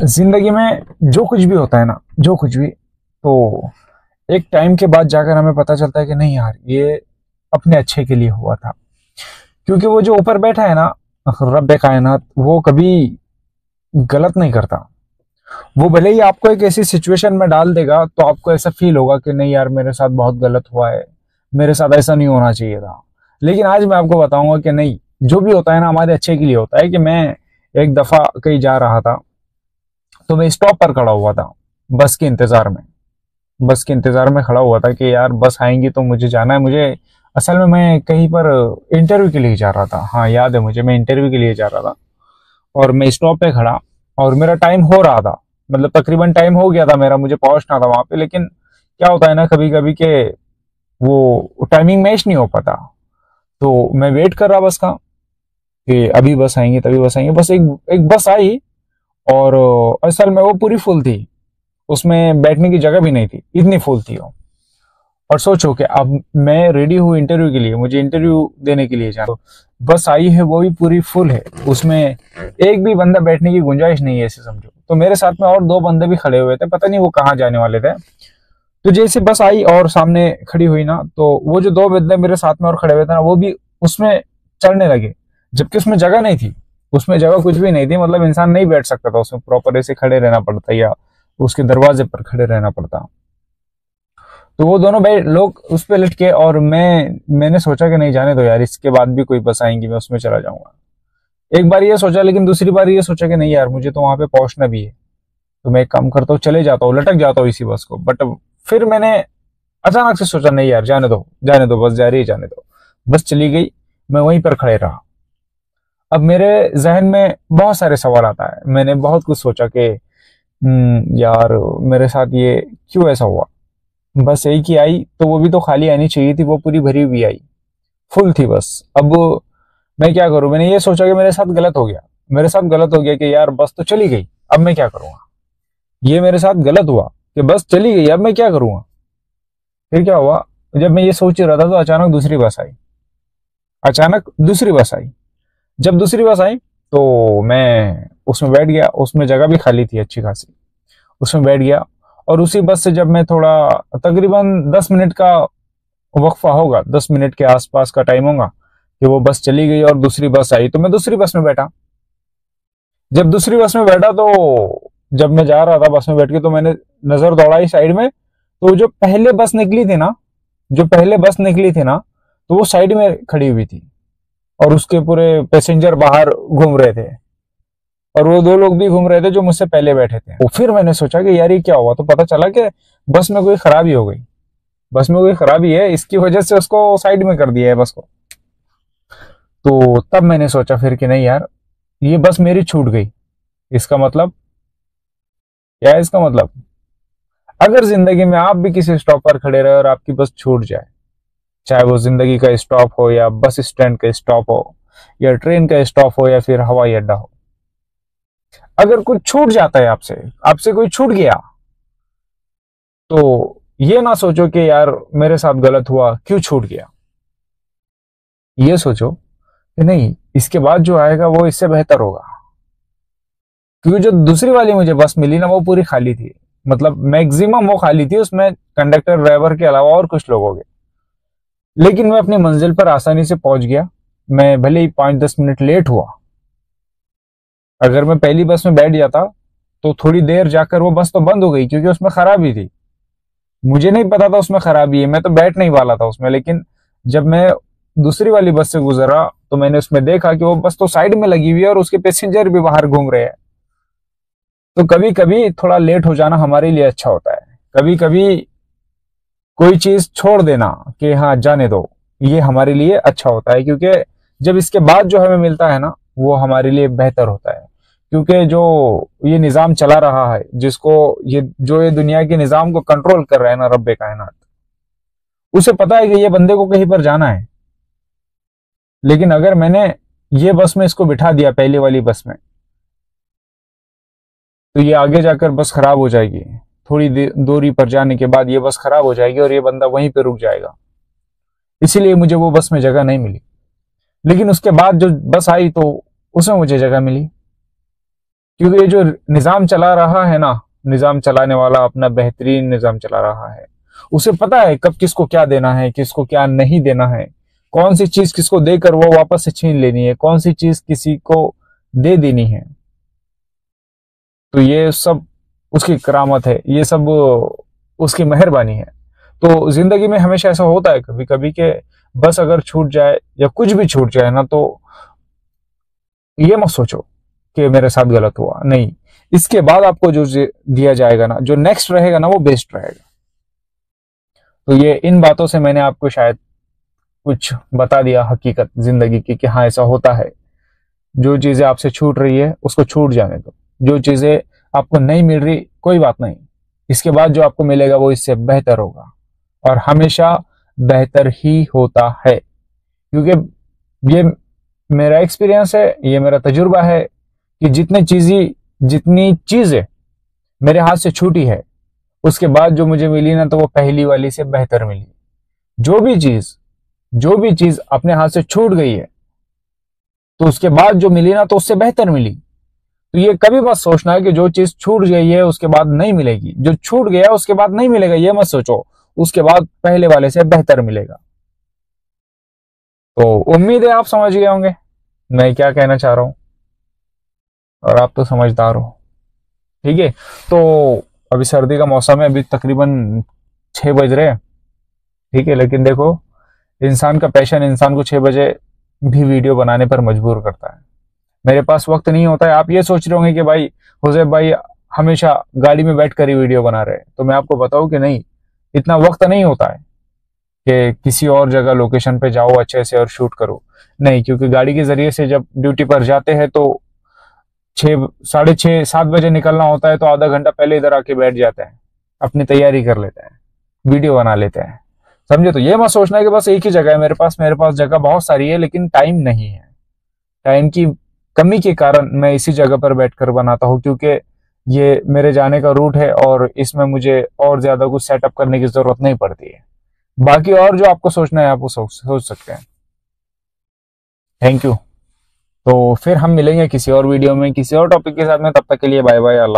जिंदगी में जो कुछ भी होता है ना, जो कुछ भी, तो एक टाइम के बाद जाकर हमें पता चलता है कि नहीं यार, ये अपने अच्छे के लिए हुआ था। क्योंकि वो जो ऊपर बैठा है ना, रब्बे कायनात, वो कभी गलत नहीं करता। वो भले ही आपको एक ऐसी सिचुएशन में डाल देगा तो आपको ऐसा फील होगा कि नहीं यार, मेरे साथ बहुत गलत हुआ है, मेरे साथ ऐसा नहीं होना चाहिए था। लेकिन आज मैं आपको बताऊंगा कि नहीं, जो भी होता है ना हमारे अच्छे के लिए होता है। कि मैं एक दफा कहीं जा रहा था, तो मैं स्टॉप पर खड़ा हुआ था, बस के इंतजार में। बस के इंतजार में खड़ा हुआ था कि यार बस आएंगी तो मुझे जाना है। मुझे असल में मैं कहीं पर इंटरव्यू के लिए जा रहा था। हाँ, याद है मुझे, मैं इंटरव्यू के लिए जा रहा था और मैं स्टॉप पे खड़ा, और मेरा टाइम हो रहा था। मतलब तकरीबन टाइम हो गया था मेरा, मुझे पहुंचना था वहां पे। लेकिन क्या होता है ना, कभी कभी के वो टाइमिंग मैच नहीं हो पाता। तो मैं वेट कर रहा बस का, कि अभी बस आएंगे तभी बस आएंगे। बस एक एक बस आई, और असल में वो पूरी फुल थी। उसमें बैठने की जगह भी नहीं थी, इतनी फुल थी वो। और सोचो कि अब मैं रेडी हूँ इंटरव्यू के लिए, मुझे इंटरव्यू देने के लिए जाना, तो बस आई है वो भी पूरी फुल है। उसमें एक भी बंदा बैठने की गुंजाइश नहीं है, ऐसे समझो। तो मेरे साथ में और दो बंदे भी खड़े हुए थे, पता नहीं वो कहाँ जाने वाले थे। तो जैसे बस आई और सामने खड़ी हुई ना, तो वो जो दो बंदे मेरे साथ में और खड़े हुए थे ना, वो भी उसमें चढ़ने लगे, जबकि उसमें जगह नहीं थी। उसमें जगह कुछ भी नहीं थी, मतलब इंसान नहीं बैठ सकता था उसमें, प्रॉपर ऐसे खड़े रहना पड़ता या उसके दरवाजे पर खड़े रहना पड़ता। तो वो दोनों भाई लोग उस पे लटके, और मैंने सोचा कि नहीं, जाने दो यार, इसके बाद भी कोई बस आएंगी, मैं उसमें चला जाऊंगा। एक बार ये सोचा, लेकिन दूसरी बार ये सोचा कि नहीं यार, मुझे तो वहां पे पहुंचना भी है। तो मैं एक काम करता हूँ, चले जाता हूँ, लटक जाता हूँ इसी बस को। बट फिर मैंने अचानक से सोचा, नहीं यार, जाने दो जाने दो, बस जा रही है, जाने दो। बस चली गई, मैं वहीं पर खड़े रहा। अब मेरे जहन में बहुत सारे सवाल आता है, मैंने बहुत कुछ सोचा कि यार, मेरे साथ ये क्यों ऐसा हुआ। बस एक ही आई, तो वो भी तो खाली आनी चाहिए थी, वो पूरी भरी हुई आई, फुल थी बस। अब मैं क्या करूं, मैंने ये सोचा कि मेरे साथ गलत हो गया। मेरे साथ गलत हो गया कि यार बस तो चली गई, अब मैं क्या करूंगा। ये मेरे साथ गलत हुआ कि बस चली गई, अब मैं क्या करूंगा। फिर क्या हुआ, जब मैं ये सोच ही रहा था तो अचानक दूसरी बस आई। अचानक दूसरी बस आई। जब दूसरी बस आई तो मैं उसमें बैठ गया। उसमें जगह भी खाली थी अच्छी खासी, उसमें बैठ गया। और उसी बस से जब मैं थोड़ा, तकरीबन 10 मिनट का वक्फा होगा, 10 मिनट के आसपास का टाइम होगा कि वो बस चली गई और दूसरी बस आई, तो मैं दूसरी बस में बैठा। जब दूसरी बस में बैठा, तो जब मैं जा रहा था बस में बैठ के, तो मैंने नजर दौड़ाई साइड में। तो जो पहले बस निकली थी ना, जो पहले बस निकली थी ना, तो वो साइड में खड़ी हुई थी, और उसके पूरे पैसेंजर बाहर घूम रहे थे। और वो दो लोग भी घूम रहे थे जो मुझसे पहले बैठे थे। तो फिर मैंने सोचा कि यार ये क्या हुआ, तो पता चला कि बस में कोई खराबी हो गई। बस में कोई खराबी है, इसकी वजह से उसको साइड में कर दिया है बस को। तो तब मैंने सोचा फिर कि नहीं यार, ये बस मेरी छूट गई। इसका मतलब क्या है, इसका मतलब, अगर जिंदगी में आप भी किसी स्टॉप पर खड़े रहे और आपकी बस छूट जाए, चाहे वो जिंदगी का स्टॉप हो, या बस स्टैंड का स्टॉप हो, या ट्रेन का स्टॉप हो, या फिर हवाई अड्डा हो, अगर कुछ छूट जाता है आपसे, आपसे कोई छूट गया, तो ये ना सोचो कि यार मेरे साथ गलत हुआ, क्यों छूट गया। ये सोचो कि नहीं, इसके बाद जो आएगा वो इससे बेहतर होगा। क्योंकि जो दूसरी वाली मुझे बस मिली ना, वो पूरी खाली थी। मतलब मैक्सिमम वो खाली थी, उसमें कंडक्टर ड्राइवर के अलावा और कुछ लोग हो गए। लेकिन मैं अपनी मंजिल पर आसानी से पहुंच गया। मैं भले ही 5-10 मिनट लेट हुआ। अगर मैं पहली बस में बैठ जाता तो थोड़ी देर जाकर वो बस तो बंद हो गई, क्योंकि उसमें खराबी थी। मुझे नहीं पता था उसमें खराबी है, मैं तो बैठ नहीं वाला था उसमें। लेकिन जब मैं दूसरी वाली बस से गुजरा, तो मैंने उसमें देखा कि वो बस तो साइड में लगी हुई है और उसके पैसेंजर भी बाहर घूम रहे हैं। तो कभी कभी थोड़ा लेट हो जाना हमारे लिए अच्छा होता है। कभी कभी कोई चीज छोड़ देना कि हाँ जाने दो, ये हमारे लिए अच्छा होता है। क्योंकि जब इसके बाद जो हमें मिलता है ना, वो हमारे लिए बेहतर होता है। क्योंकि जो ये निजाम चला रहा है, जिसको ये दुनिया के निजाम को कंट्रोल कर रहा है ना, रब्बे कायनात, उसे पता है कि ये बंदे को कहीं पर जाना है। लेकिन अगर मैंने ये बस में इसको बिठा दिया, पहले वाली बस में, तो ये आगे जाकर बस खराब हो जाएगी। थोड़ी दूरी पर जाने के बाद ये बस खराब हो जाएगी और ये बंदा वहीं पे रुक जाएगा। इसीलिए मुझे वो बस में जगह नहीं मिली। लेकिन उसके बाद जो बस आई, तो उसमें मुझे जगह मिली। क्योंकि ये जो निजाम चला रहा है ना, निजाम चलाने वाला अपना बेहतरीन निजाम चला रहा है, उसे पता है कब किसको क्या देना है, किसको क्या नहीं देना है, कौन सी चीज किसको देकर वो वापस से छीन लेनी है, कौन सी चीज किसी को दे देनी है। तो ये सब उसकी करामत है, ये सब उसकी मेहरबानी है। तो जिंदगी में हमेशा ऐसा होता है कभी कभी कि बस अगर छूट जाए या कुछ भी छूट जाए ना, तो ये मत सोचो कि मेरे साथ गलत हुआ, नहीं, इसके बाद आपको जो दिया जाएगा ना, जो नेक्स्ट रहेगा ना, वो बेस्ट रहेगा। तो ये इन बातों से मैंने आपको शायद कुछ बता दिया हकीकत जिंदगी की कि हाँ ऐसा होता है। जो चीजें आपसे छूट रही है उसको छूट जाने दो, जो चीजें आपको नहीं मिल रही कोई बात नहीं, इसके बाद जो आपको मिलेगा वो इससे बेहतर होगा, और हमेशा बेहतर ही होता है। क्योंकि ये मेरा एक्सपीरियंस है, ये मेरा तजुर्बा है कि जितनी चीजें मेरे हाथ से छूटी है, उसके बाद जो मुझे मिली ना, तो वो पहली वाली से बेहतर मिली। जो भी चीज जो भी चीज अपने हाथ से छूट गई है, तो उसके बाद जो मिली ना, तो उससे बेहतर मिली। तो ये कभी मत सोचना है कि जो चीज छूट गई है उसके बाद नहीं मिलेगी, जो छूट गया उसके बाद नहीं मिलेगा, ये मत सोचो, उसके बाद पहले वाले से बेहतर मिलेगा। तो उम्मीद है आप समझ गए होंगे मैं क्या कहना चाह रहा हूं, और आप तो समझदार हो। ठीक है, तो अभी सर्दी का मौसम है, अभी तकरीबन 6 बज रहे हैं। ठीक है, लेकिन देखो, इंसान का पैशन इंसान को 6 बजे भी वीडियो बनाने पर मजबूर करता है। मेरे पास वक्त नहीं होता है। आप ये सोच रहे होंगे कि भाई हुजैफ भाई हमेशा गाड़ी में बैठ कर ही वीडियो बना रहे हैं, तो मैं आपको बताऊं कि नहीं, इतना वक्त नहीं होता है कि किसी और जगह लोकेशन पे जाओ अच्छे से और शूट करो। नहीं, क्योंकि गाड़ी के जरिए से जब ड्यूटी पर जाते हैं तो 6, 6:30, 7 बजे निकलना होता है, तो आधा घंटा पहले इधर आके बैठ जाते हैं, अपनी तैयारी कर लेते हैं, वीडियो बना लेते हैं। समझे? तो ये मत सोचना है कि बस एक ही जगह है मेरे पास जगह बहुत सारी है लेकिन टाइम नहीं है। टाइम की कमी के कारण मैं इसी जगह पर बैठकर बनाता हूँ, क्योंकि ये मेरे जाने का रूट है और इसमें मुझे और ज्यादा कुछ सेटअप करने की जरूरत नहीं पड़ती है। बाकी और जो आपको सोचना है आप वो सोच सकते हैं। Thank you. तो फिर हम मिलेंगे किसी और वीडियो में किसी और टॉपिक के साथ में, तब तक के लिए बाय बाय। अल्लाह।